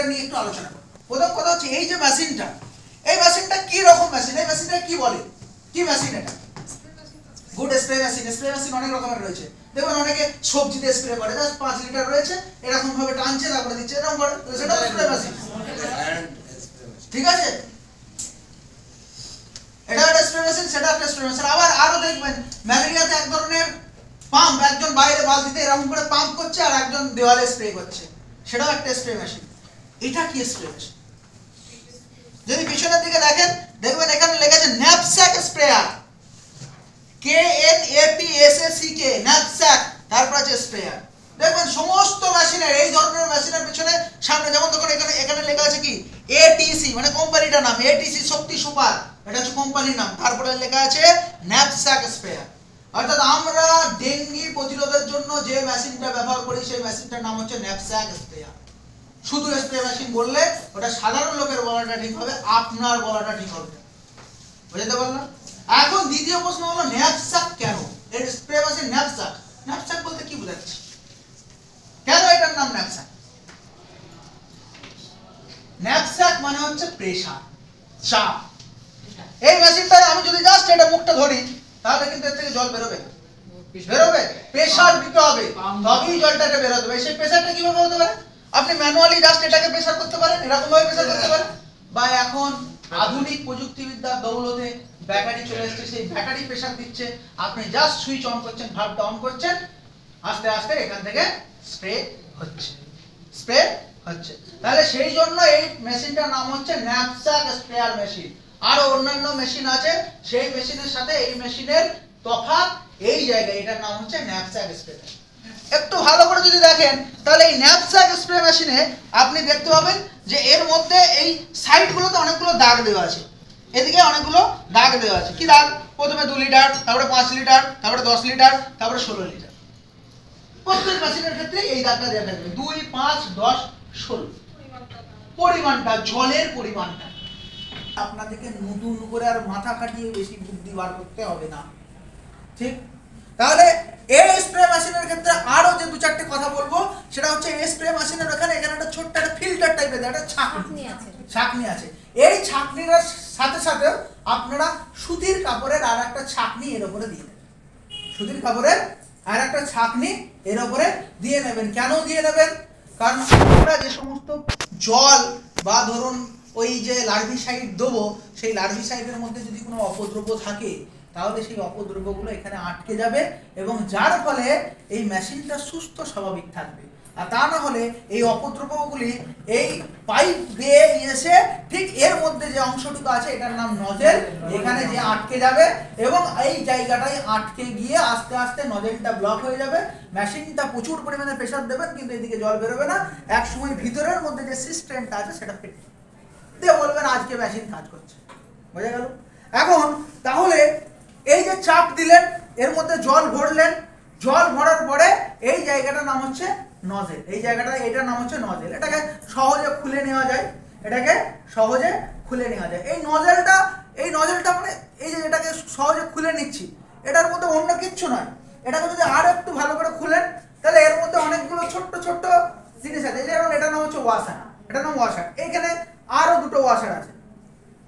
নিয়ে একটু আলোচনা করব। প্রথম কথা হচ্ছে এই যে মেশিনটা, এই মেশিনটা কি রকম মেশিন, এই মেশিনটা কি বলে, কি মেশিন এটা? Good spray machine. Spray machine অনেক রকমের রয়েছে, দেখুন অনেকে সবজিতে স্প্রে করে, জাস্ট 5 লিটার রয়েছে, এরকম ভাবে টানছে তারপরে দিচ্ছে, এরকম করে, সেটা স্প্রে মেশিন, ঠিক আছে? এটা একটা স্প্রে মেশিন, সেটা একটা স্প্রে মেশিন। আবার আরো দেখবেন ম্যালেরিয়াতে এক ধরনের পাম্প, একজন বাইরে বালতিতে এরকম করে পাম্প করছে আর একজন দেওয়ালে স্প্রে করছে, সেটাও একটা স্প্রে মেশিন। এটা কি স্প্রে মেশিন? যদি পিছনের দিকে দেখেন, দেখবেন এখানে লেখা আছে ন্যাপস্যাক স্প্রেয়ার, KNAPSACK, ন্যাপস্যাক, তারপর আছে স্প্রেয়ার। দেখবেন সমস্ত মেশিনের, এই ধরনের মেশিনের পিছনে সামনে, যেমন দেখুন এখানে লেখা আছে কি ATC, মানে কোম্পানিটার নাম ATC শক্তি সুপার, এটা হচ্ছে কোম্পানির নাম। তারপরে লেখা আছে ন্যাপস্যাক স্প্রেয়ার। অর্থাৎ আমরা ডেঙ্গি প্রতিরোধের জন্য যে মেশিনটা ব্যবহার করি সেই মেশিনটার নাম হচ্ছে ন্যাপস্যাক স্প্রেয়ার। শুধু স্প্রে মেশিন বললে ওটা সাধারণ লোকের বলাটা ঠিক হবে, আপনার বলাটা ঠিক হবে না, বুঝতে পারলাম? এখন দ্বিতীয় প্রশ্ন হলো ন্যাপস্যাক কেন? এর স্প্রে মেশিন ন্যাপস্যাক, ন্যাপস্যাক বলতে কি বোঝাচ্ছে, কেন এটার নাম ন্যাপস্যাক? ন্যাপস্যাক মানে হচ্ছে প্রেসার, চাপ। এই মেশিনটা আমি যদি জাস্ট এটা মুখটা ধরি, তাহলে কিন্তু এর থেকে জল বেরোবে না, বেরোবে? প্রেসার দিতে হবে, তবেই জলটাকে বের হতে হবে। সেই প্রেসারটা কিভাবে হতে পারে? আপনি ম্যানুয়ালি জাস্ট এটাকে প্রেসার করতে পারেন, এরকম ভাবে প্রেসার করতে পারেন, বা এখন আধুনিক প্রযুক্তিবিদ্যার দৌলতে ব্যাটারি চলে এসেছে, সেই ব্যাটারি প্রেসার দিচ্ছে, আপনি জাস্ট সুইচ অন করছেন, ভালভটা অন করছেন, আস্তে আস্তে এখান থেকে স্প্রে হচ্ছে, স্প্রে হচ্ছে। তাহলে সেই জন্য এই মেশিনটার নাম হচ্ছে ন্যাপস্যাক স্প্রেয়ার মেশিন। আরো অন্যান্য মেশিন আছে, সেই মেশিনের সাথে এই মেশিনের তফাৎ এই জায়গায়, এটার নাম হচ্ছে ন্যাপস্যাক স্প্রে মেশিন। একটু ভালো করে যদি দেখেন, তাহলে এই ন্যাপস্যাক স্প্রে মেশিনে আপনি দেখতে পাবেন যে এর মধ্যে এই সাইডগুলোতে অনেকগুলো দাগ দেওয়া আছে, এদিকে অনেকগুলো দাগ দেওয়া আছে। কি দাগ? প্রথমে 2 লিটার, তারপরে 5 লিটার, তারপরে 10 লিটার, তারপরে 16 লিটার। প্রত্যেক মেশিনের ক্ষেত্রে এই দাগটা দেওয়া থাকবে, 2, 5, 10, 16। পরিমাণটা, জলের পরিমাণটা আপনাদেরকে নতুন করে আর মাথা খাটিয়ে বেশি বুদ্ধি বার করতে হবে না, ঠিক? তাহলে এই স্প্রে মেশিনের ক্ষেত্রে আরো যে 2-4টে কথা বলবো, সেটা হচ্ছে এই স্প্রে মেশিনের এখানে একটা ছোট্ট একটা ফিল্টার টাইপের একটা ছাঁকনি আছে। এই ছাঁকনির সাথে সাথে আপনারা সুতির কাপড়ের আর একটা ছাঁকনি এর উপরে দিয়ে দেবেন, সুতির কাপড়ের আর একটা ছাঁকনি এর উপরে দিয়ে নেবেন। কেন দিয়ে নেবেন? কারণ আমরা যে সমস্ত জল বা ধরুন ওই যে লার্ভিসাইড দেবো, সেই লার্ভিসাইডের মধ্যে যদি কোনো অপদ্রব্য থাকে, তাহলে সেই অপদ্রব্যগুলো এখানে আটকে যাবে এবং যার ফলে এই মেশিনটা সুস্থ স্বাভাবিক থাকবে। আর তা না হলে এই অপদ্রব্যগুলি এই পাইপ দিয়ে এসে ঠিক এর মধ্যে যে অংশটুকু আছে, এটার নাম নজেল, এখানে যে আটকে যাবে এবং এই জায়গাটায় আটকে গিয়ে আস্তে আস্তে নজেলটা ব্লক হয়ে যাবে। মেশিনটা প্রচুর পরিমাণে প্রেসার দেবেন, কিন্তু এদিকে জল বেরোবে না। এক সময় ভিতরের মধ্যে যে সিস্টেমটা আছে সেটা ফেটে দিয়ে বলবেন আজকে মেশিন কাজ করছে, বোঝা গেল? এখন তাহলে এই যে চাপ দিলেন, এর মধ্যে জল ভরলেন, জল ভরার পরে এই জায়গাটার নাম হচ্ছে নজেল, এই জায়গাটা, এটার নাম হচ্ছে নজেল। এটাকে সহজে খুলে নেওয়া যায়, এটাকে সহজে খুলে নেওয়া যায়। এই নজেলটা মানে এই যে এটাকে সহজে খুলে নিচ্ছি, এটার মধ্যে অন্য কিচ্ছু নয়। এটাকে যদি আর একটু ভালো করে খুলেন, তাহলে এর মধ্যে অনেকগুলো ছোট্ট ছোট্ট জিনিস আছে। যেমন এটার নাম হচ্ছে ওয়াশার, এটার নাম ওয়াশার। এইখানে আরো 2টো ওয়াশার আছে,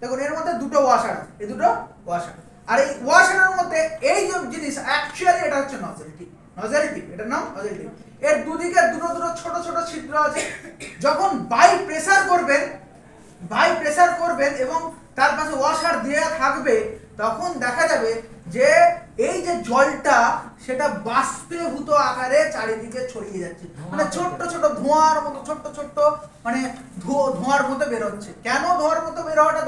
দেখুন এর মধ্যে 2টো ওয়াশার আছে, এই 2টো ওয়াশার। আর এই ওয়াশারের মধ্যে এই যে জিনিস, অ্যাকচুয়ালি এটা হচ্ছে নজেল টিপ, এটার নাম নজেল টিপ। এর দুদিকে দুটো ছোট ছোট ছিদ্র আছে। যখন বাই প্রেসার করবেন এবং তার পাশে ওয়াশার দেয়া থাকবে, তখন দেখা যাবে যে এই যে জলটা সেটা বাষ্পীভূত আকারে চারিদিকে ছড়িয়ে যাচ্ছে, মানে ছোট্ট ছোট ধোঁয়ার মতো, ছোট্ট ছোট্ট মানে ধোঁয়ার মতো বেরোচ্ছে। কেন ধোঁয়ার মতো বের হওয়াটা